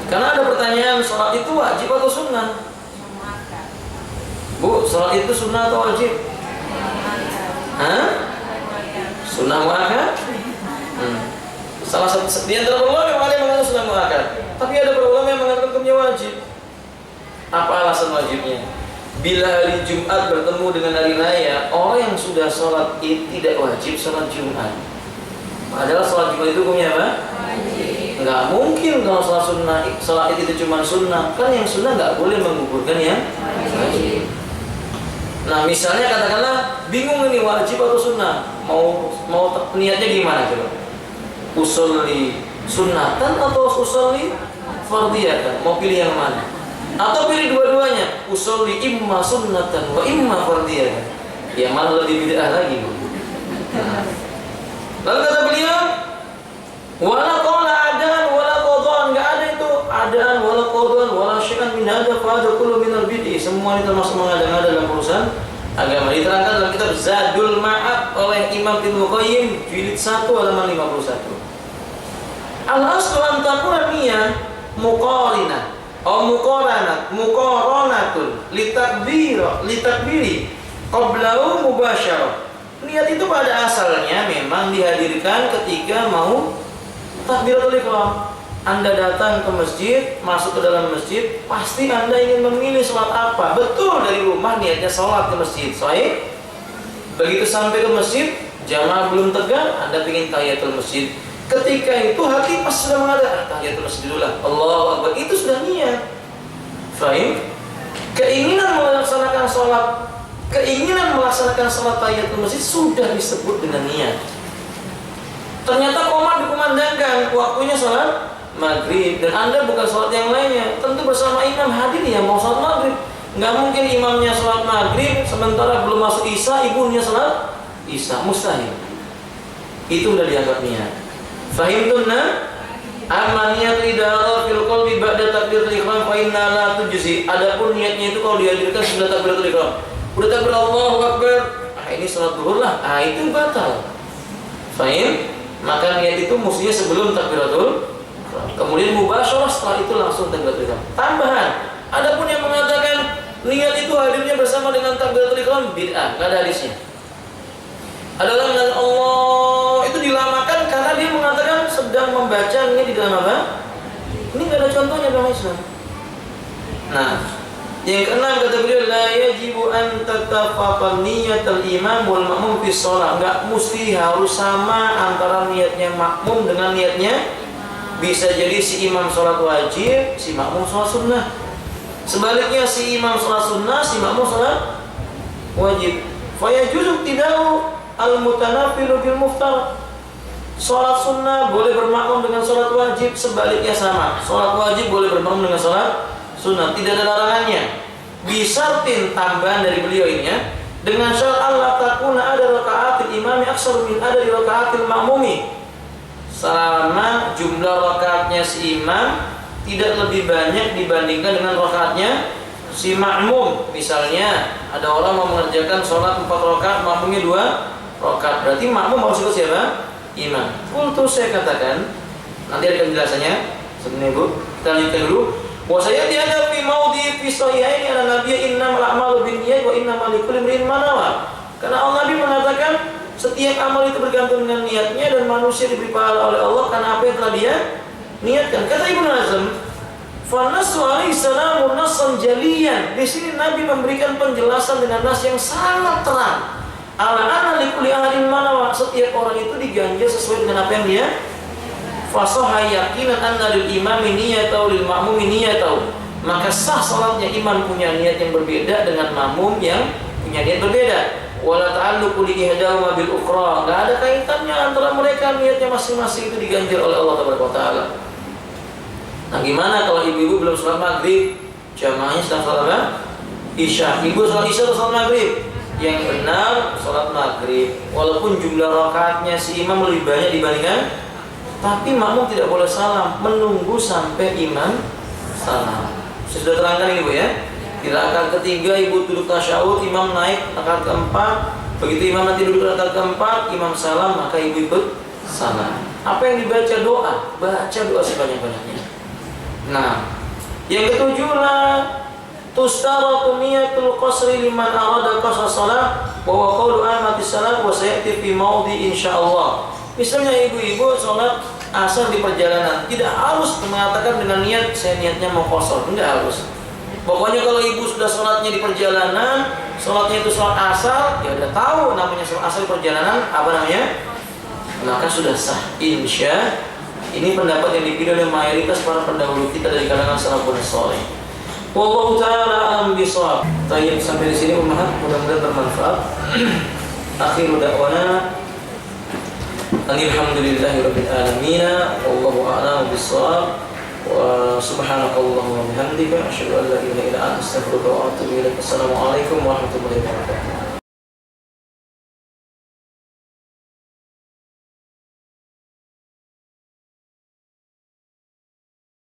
Karena ada pertanyaan, sholat itu wajib atau sunnah? Bu, sholat itu sunnah atau wajib? Hah? Sunnah muakkad? Salah satu di antara ulama yang mengatakan sunnah muakkad, tapi ada ulama yang mengatakan hukumnya wajib. Apa alasan wajibnya? Bila hari Jumat bertemu dengan hari raya, orang yang sudah sholat id tidak wajib sholat Jumat. Padahal sholat Jumat itu hukumnya apa? Wajib. Nggak mungkin kalau sholat id itu cuma sunnah. Kan yang sunnah nggak boleh menggugurkan yang wajib. Nah misalnya katakanlah bingung ini wajib atau sunnah, mau niatnya gimana coba? Usolli sunnatan atau usolli fardiyatan? Mau pilih yang mana? Atau pilih dua-duanya, usolli imma sunnatan wa imma fardiyatan. Ya malah lebih bid'ah lagi. Nah. Lalu kata beliau, wala qala adan wala qadhan, enggak ada itu adan wala qadhan wala syai'an min hadza fa hadza kullu min al-bid'i. Semua itu termasuk mengada-ngada dalam urusan agama. Diterangkan dalam kitab kitab Zadul Ma'ad oleh Imam Ibnu Qayyim jilid 1 halaman 51. Al-aslu an takuna niyyah muqarinah muqaranatun litakbiri qablahu mubasyarah. Niat itu pada asalnya memang dihadirkan ketika mau takbiratul ihram. Anda datang ke masjid, masuk ke dalam masjid, pasti Anda ingin memilih sholat apa. Betul, dari rumah niatnya sholat ke masjid. Soalnya begitu sampai ke masjid, jamaah belum tegak, Anda ingin tahiyatul masjid. Ketika itu hati pas sudah mengatakan tahiyatul masjid dulu lah, Allahu Akbar, itu sudah niat. Fahim? Keinginan melaksanakan sholat tahiyatul masjid sudah disebut dengan niat. Ternyata qomat dikumandangkan, waktunya sholat maghrib, dan Anda bukan sholat yang lainnya, tentu bersama imam hadir ya mau sholat maghrib. Nggak mungkin imamnya sholat maghrib sementara belum masuk isya, ibunya sholat isya, mustahil. Itu udah dianggap niat. Fahimtunna? Amma niyatu idza fil qalbi ba'da takbiratul ihram fa inna la tujzi. Adapun niatnya itu kalau dihadirkan sudah takbiratul ihram, udah takbir Allahu Akbar, ini sholat zuhur lah, itu batal. Fahim? Maka niat itu mestinya sebelum takbiratul, kemudian mubasyarah setelah itu langsung takbiratul ihram. Tambahan, adapun yang mengatakan niat itu hadirnya bersama dengan takbiratul ihram, bid'ah, enggak ada hadisnya. Adalah dengan Allah itu dilamakan karena dia mengatakan sedang membacanya di dalam apa? Ini enggak ada contohnya dalam Islam. Nah, yang keenam kata beliau, la yajibu an tatafaqa niyatul imam wal ma'mum fi shalah. Enggak mesti harus sama antara niatnya makmum dengan niatnya. Bisa jadi si imam sholat wajib, si makmum sholat sunnah. Sebaliknya si imam sholat sunnah, si makmum sholat wajib. Fa yajuzu tidau al-mutanafilu bil muftar. Sholat sunnah boleh bermakmum dengan sholat wajib, sebaliknya sama. Sholat wajib boleh bermakmum dengan sholat sunnah, tidak ada larangannya. Bisartin, tambahan dari beliau ini ya, dengan syarat Allah takuna ada rakaatil imami aksar min ada di rakaatil makmumi. Selama jumlah rakaatnya si imam tidak lebih banyak dibandingkan dengan rakaatnya si makmum. Misalnya ada orang mau mengerjakan sholat 4 rakaat, makmumnya 2 rakaat, berarti makmum harus ikut siapa? Imam. Untuk saya katakan, nanti ada penjelasannya. Sebenarnya Bu, kita lanjutkan dulu. Bahwasanya dia ada fi maudi fi sahihaini ala nabiyyi innamal a'malu binniyat wa innamal likulli imrin ma nawa. Karena Allah Nabi mengatakan setiap amal itu bergantung dengan niatnya dan manusia diberi pahala oleh Allah karena apa yang telah dia niatkan. Kata Ibnu Hazm, fa nasu alaihi salamu nassan jaliyan. Di sini Nabi memberikan penjelasan dengan nas yang sangat terang. Ala anna likulli ahadin ma nawa. Setiap orang itu diganjar sesuai dengan apa yang dia fasoha yakinan anna lil imami niyatau lil ma'mumi niyatau. Maka sah salatnya imam punya niat yang berbeda dengan makmum yang punya niat berbeda. Wala ta'alluqu li ihdahuma bil ukhra. Enggak ada kaitannya antara mereka, niatnya masing-masing itu diganjar oleh Allah Taala. Nah, gimana kalau ibu-ibu belum sholat maghrib, jamaahnya sedang sholat apa? Isya. Ibu sholat isya atau sholat maghrib? Yang benar sholat maghrib. Walaupun jumlah rakaatnya si imam lebih banyak dibandingkan, tapi makmum tidak boleh salam, menunggu sampai imam salam. Saya sudah terangkan ini Bu ya. Di rakaat ketiga ibu duduk tasyahud, imam naik rakaat keempat. Begitu imam nanti duduk rakaat keempat, imam salam, maka ibu ikut salam. Apa yang dibaca? Doa. Baca doa sebanyak-banyaknya. Nah, yang ketujuh lah tustaratu niyatul qasri liman arada qasra salat wa huwa qawlu ahmadis salat wa sayati fi maudi insyaallah. Misalnya ibu-ibu sholat asar di perjalanan, tidak harus mengatakan dengan niat saya niatnya mau qasar, enggak harus. Pokoknya kalau ibu sudah sholatnya di perjalanan, sholatnya itu sholat asar, ya udah tahu namanya sholat asar di perjalanan apa namanya, maka sudah sah. Insya. Ini pendapat yang dipilih oleh mayoritas para pendahulu kita dari kalangan salafun saleh. Wallahu ta'ala a'lam bishawab. Tayyib, sampai di sini ummahat, mudah-mudahan bermanfaat. Akhiru da'wana alhamdulillahirabbil alamin. Wallahu a'lam bishawab. Wa subhanakallahumma wa bihamdika asyhadu an la ilaha illa anta astaghfiruka wa atubu ilaik. Assalamualaikum warahmatullahi wabarakatuh.